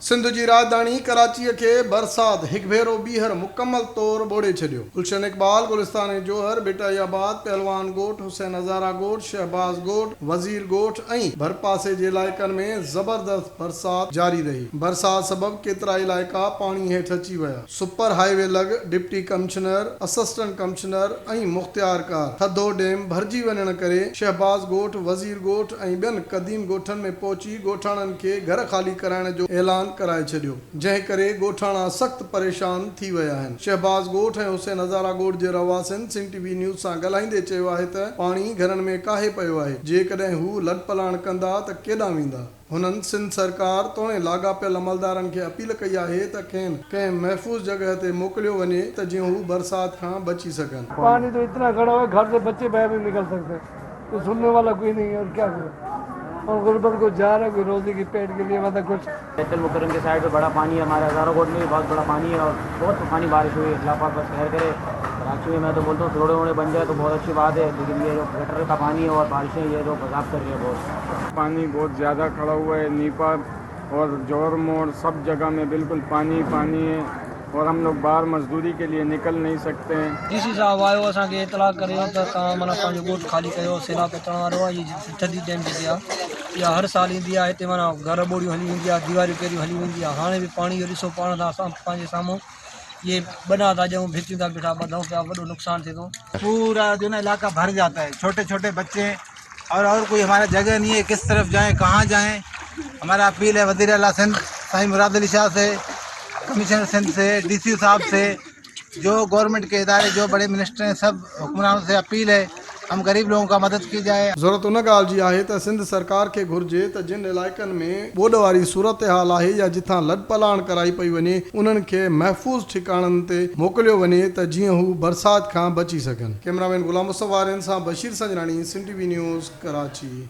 सिंध जी राजधानी कराची के बरसात हिकु भेरो ॿीहर मुकम्मल तौर ॿोड़े छॾियो। गुलशन इकबाल, गुलिस्तान जोहर, बेटाईआबाद, पहलवान ॻोठ, हुसैन हज़ारा ॻोठ, शहबाज ॻोठ, वज़ीर ॻोठ ऐं भरपासे जे इलाइक़नि में ज़बरदस्त बरसात जारी रही। बरसात सबबि केतिरा इलाइक़ा पाणी हेठि अची विया। सुपर हाईवे लॻ डिप्टी कमिश्नर, असिस्टेंट कमिश्नर ऐं मुख़्तियारकार थधो डैम भरिजी वञण करे शहबाज ॻोठ, वज़ीर ॻोठ ऐं ॿियनि क़दीम ॻोठनि में पहुची ॻोठाणनि खे घर ख़ाली कराइण जो ऐलान कराए छॾियो, जंहिं करे ॻोठाणा सख़्त परेशान थी विया आहिनि। शहबाज ॻोठ ऐं हुसैन हज़ारा ॻोठ जे रवासिन सिंध टीवी न्यूज़ सां ॻाल्हाईंदे चयो आहे त पाणी घरनि में काहे पियो आहे। जेकॾहिं हू लॾ पलाण कंदा त केॾांहुं वेंदा। हुननि सिंध सरकार तोड़े लाॻापियल अमलदारनि खे अपील कई आहे त खेनि कंहिं महफ़ूज़ जॻह ते मोकिलियो वञे त जीअं हू बरसात खां बची सघनि। पानी तो इतना खड़ा है, घर से बच्चे बाहर नहीं निकल सकते, तो सुनने वाला कोई नहीं है और क्या करें। और गुरबत को जा रहा है कोई रोजी की पेट के लिए, मतलब कुछ। बैतुल मुकर्रम के साइड पे बड़ा पानी है, हमारे हज़ारों कोट में भी बहुत बड़ा पानी है और बहुत पानी बारिश हुई है। अल्लाह पाक बस खैर करे। कराची में मैं तो बोलता हूँ थोड़े थोड़े बन जाए तो बहुत अच्छी बात है, लेकिन ये जो गटर का पानी है और बारिशें ये जो बर्दाश्त कर रही है बहुत। पानी बहुत ज़्यादा खड़ा हुआ है। नीपा और जोर मोड़ सब जगह में बिल्कुल पानी पानी है और हम लोग बाहर मजदूरी के लिए निकल नहीं सकते हैं। डीसी साहब आयो असांखे इतला करियो त तव्हां माना पंहिंजो ॻोठ ख़ाली कयो। सैलाब अचण वारो आहे। ये थधी डैम जेकी आहे इहा हर साल ईंदी आहे। हिते माना घर ॿोड़ियूं हली वेंदी आहे, दीवारियूं पहिरियों हली वेंदी आहे। हाणे बि पाणी जो ॾिसो पाण सां पंहिंजे साम्हूं ये बना था ॼऊं, भितियूं था बीठा ॿधूं पिया, वॾो नुक़सानु थिए थो। पूरा जो ना इलाका भर जाता है, छोटे छोटे बच्चे और कोई हमारा जगह नहीं है, किस तरफ जाएं कहाँ जाएं। हमारा अपील है वज़ीर आला सिंध साईं मुराद अली शाह से, कमिश्नर सिंध से, डीसी साहब से, जो गवर्नमेंट के इदारे जो बड़े मिनिस्टर हैं, सब हुक्मरानों से अपील है हम गरीब लोगों का मदद की जाए। ज़रूरत उन ॻाल्हि जी आहे त सिंध सरकार खे घुर्जे त जिन इलाइक़नि में ॿोॾ वारी सूरत हाल आहे या जिथां लॾ पलाण कराई पई वञे उन्हनि खे महफ़ूज़ ठिकाणनि ते मोकिलियो वञे त जीअं हू बरसात खां बची सघनि। कैमरामैन गुलाम मुस्तफ़ा सां बशीर संजरानी, सिंध टीवी न्यूज़, कराची।